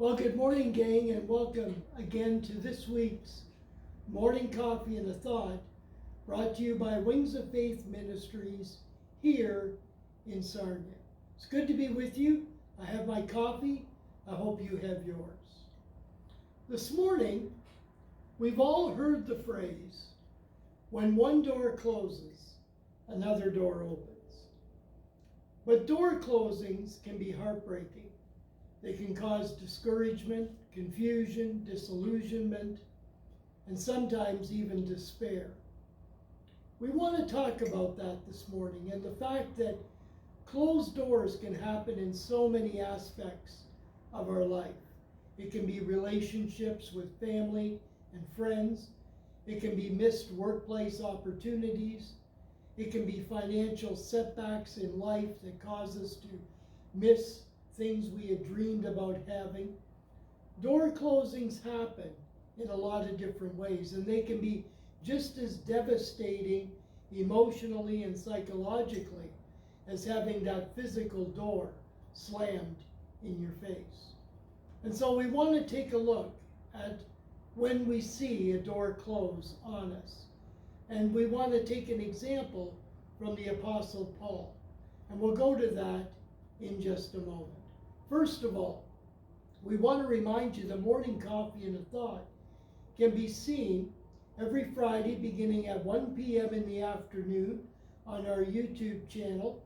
Well, good morning, gang, and welcome again to this week's Morning Coffee and a Thought, brought to you by Wings of Faith Ministries here in Sarnia. It's good to be with you. I have my coffee. I hope you have yours. This morning, we've all heard the phrase, when one door closes, another door opens. But door closings can be heartbreaking. They can cause discouragement, confusion, disillusionment, and sometimes even despair. We want to talk about that this morning and the fact that closed doors can happen in so many aspects of our life. It can be relationships with family and friends. It can be missed workplace opportunities. It can be financial setbacks in life that cause us to miss things we had dreamed about having. Door closings happen in a lot of different ways, and they can be just as devastating emotionally and psychologically as having that physical door slammed in your face. And so we want to take a look at when we see a door close on us. And we want to take an example from the Apostle Paul. And we'll go to that in just a moment. First of all, we want to remind you that Morning Coffee and a Thought can be seen every Friday beginning at 1 p.m. in the afternoon on our YouTube channel,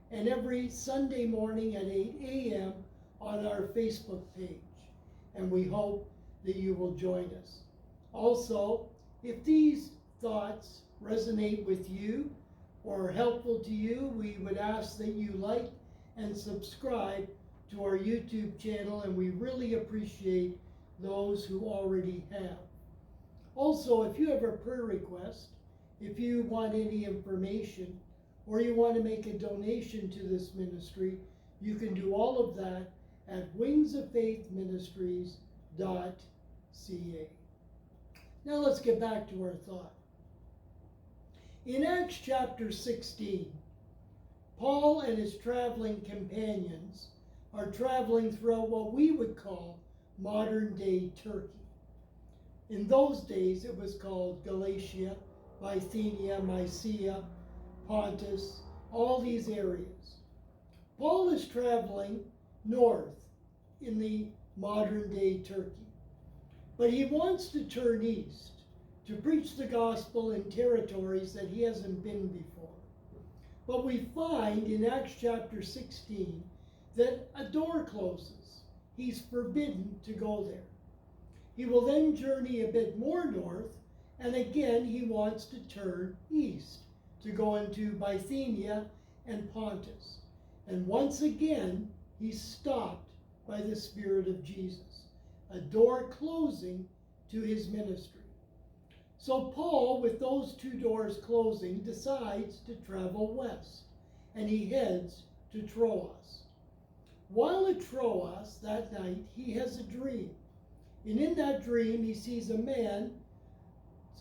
and every Sunday morning at 8 a.m. on our Facebook page. And we hope that you will join us. Also, if these thoughts resonate with you or are helpful to you, we would ask that you like and subscribe to our YouTube channel, and we really appreciate those who already have. Also, if you have a prayer request, if you want any information, or you want to make a donation to this ministry, you can do all of that at wingsoffaithministries.ca. Now let's get back to our thought. In Acts chapter 16, Paul and his traveling companions are traveling throughout what we would call modern-day Turkey. In those days, it was called Galatia, Bithynia, Mysia, Pontus, all these areas. Paul is traveling north in the modern-day Turkey, but he wants to turn east to preach the gospel in territories that he hasn't been before. But we find in Acts chapter 16 that a door closes. He's forbidden to go there. He will then journey a bit more north, and again he wants to turn east to go into Bithynia and Pontus. And once again, he's stopped by the Spirit of Jesus, a door closing to his ministry. So Paul, with those two doors closing, decides to travel west, and he heads to Troas. While at Troas that night, he has a dream. And in that dream, he sees a man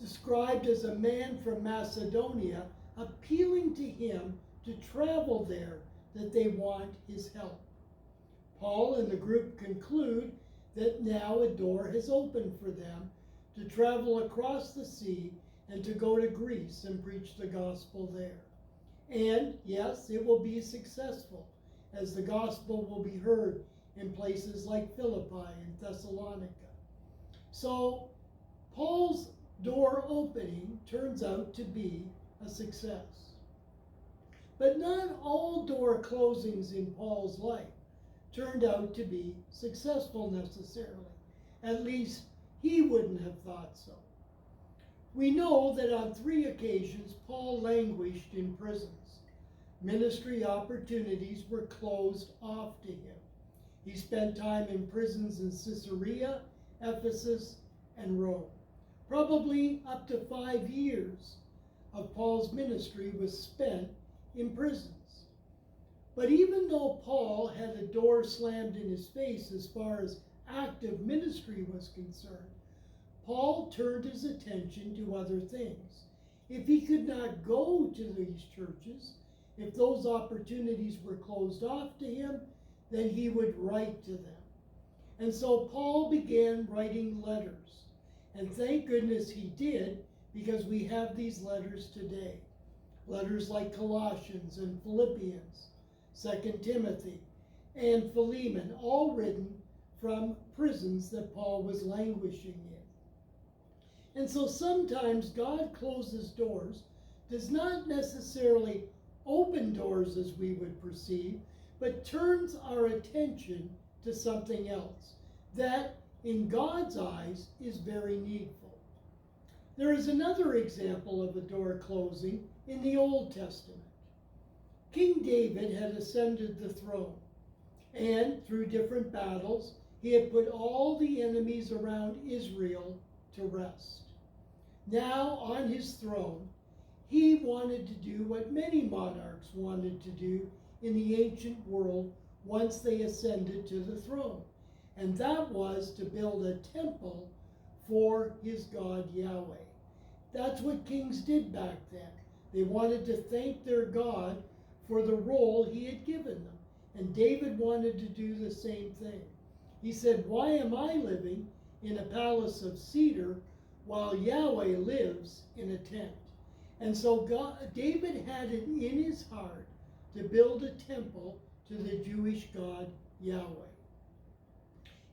described as a man from Macedonia appealing to him to travel there, that they want his help. Paul and the group conclude that now a door has opened for them to travel across the sea and to go to Greece and preach the gospel there. And yes, it will be successful, as the gospel will be heard in places like Philippi and Thessalonica. So Paul's door opening turns out to be a success. But not all door closings in Paul's life turned out to be successful necessarily. At least he wouldn't have thought so. We know that on 3 occasions Paul languished in prisons. Ministry opportunities were closed off to him. He spent time in prisons in Caesarea, Ephesus, and Rome. Probably up to 5 years of Paul's ministry was spent in prisons. But even though Paul had a door slammed in his face as far as active ministry was concerned, Paul turned his attention to other things. If he could not go to these churches, if those opportunities were closed off to him, then he would write to them. And so Paul began writing letters. And thank goodness he did, because we have these letters today. Letters like Colossians and Philippians, 2 Timothy, and Philemon, all written from prisons that Paul was languishing in. And so sometimes God closes doors, does not necessarily open doors as we would perceive, but turns our attention to something else that in God's eyes is very needful. There is another example of a door closing in the Old Testament. King David had ascended the throne, and through different battles, he had put all the enemies around Israel to rest. Now, on his throne, he wanted to do what many monarchs wanted to do in the ancient world once they ascended to the throne, and that was to build a temple for his God Yahweh. That's what kings did back then. They wanted to thank their God for the role he had given them, and David wanted to do the same thing. He said, "Why am I living in a palace of cedar while Yahweh lives in a tent?" And so David had it in his heart to build a temple to the Jewish God Yahweh.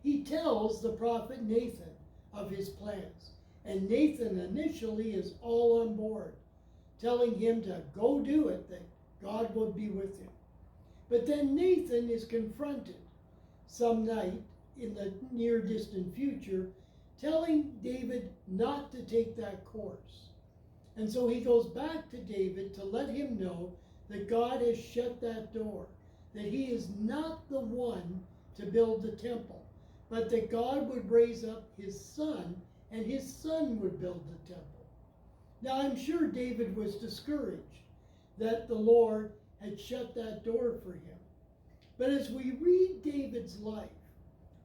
He tells the prophet Nathan of his plans, and Nathan initially is all on board, telling him to go do it, that God would be with him. But then Nathan is confronted some night in the near distant future, telling David not to take that course. And so he goes back to David to let him know that God has shut that door, that he is not the one to build the temple, but that God would raise up his son, and his son would build the temple. Now I'm sure David was discouraged that the Lord had shut that door for him. But as we read David's life,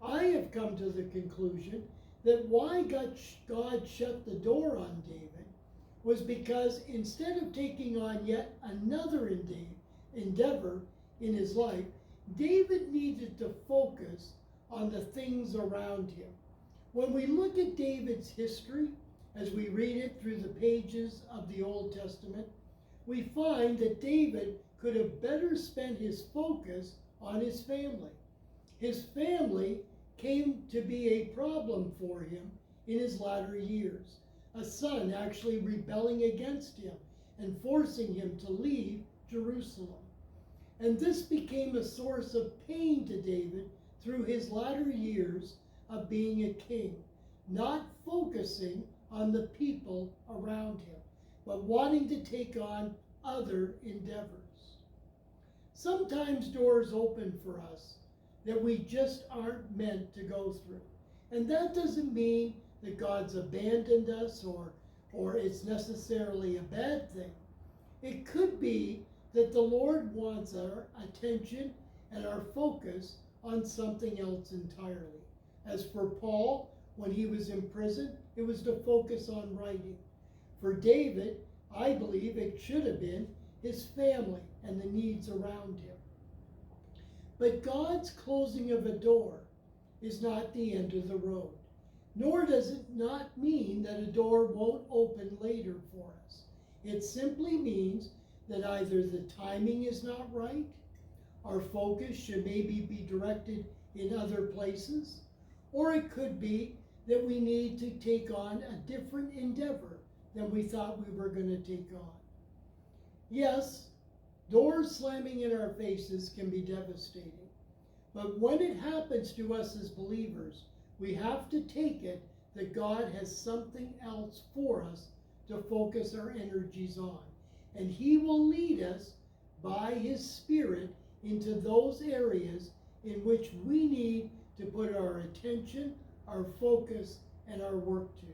I have come to the conclusion that why God shut the door on David was because instead of taking on yet another endeavor in his life, David needed to focus on the things around him. When we look at David's history, as we read it through the pages of the Old Testament, we find that David could have better spent his focus on his family. His family came to be a problem for him in his latter years. A son actually rebelling against him and forcing him to leave Jerusalem. And this became a source of pain to David through his latter years of being a king, not focusing on the people around him, but wanting to take on other endeavors. Sometimes doors open for us that we just aren't meant to go through. And that doesn't mean that God's abandoned us or it's necessarily a bad thing. It could be that the Lord wants our attention and our focus on something else entirely. As for Paul, when he was in prison, it was to focus on writing. For David, I believe it should have been his family and the needs around him. But God's closing of a door is not the end of the road, nor does it not mean that a door won't open later for us. It simply means that either the timing is not right, our focus should maybe be directed in other places, or it could be that we need to take on a different endeavor than we thought we were going to take on. Yes, doors slamming in our faces can be devastating, but when it happens to us as believers, we have to take it that God has something else for us to focus our energies on, and He will lead us by His Spirit into those areas in which we need to put our attention, our focus, and our work to.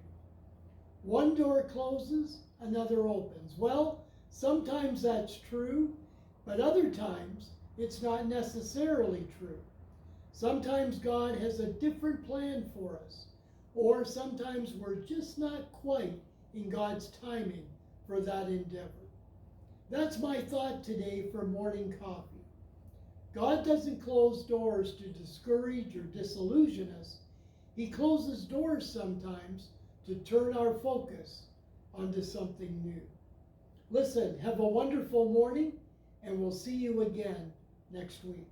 One door closes, another opens. Well, sometimes that's true, but other times it's not necessarily true. Sometimes God has a different plan for us, or sometimes we're just not quite in God's timing for that endeavor. That's my thought today for morning coffee. God doesn't close doors to discourage or disillusion us. He closes doors sometimes to turn our focus onto something new. Listen, have a wonderful morning, and we'll see you again next week.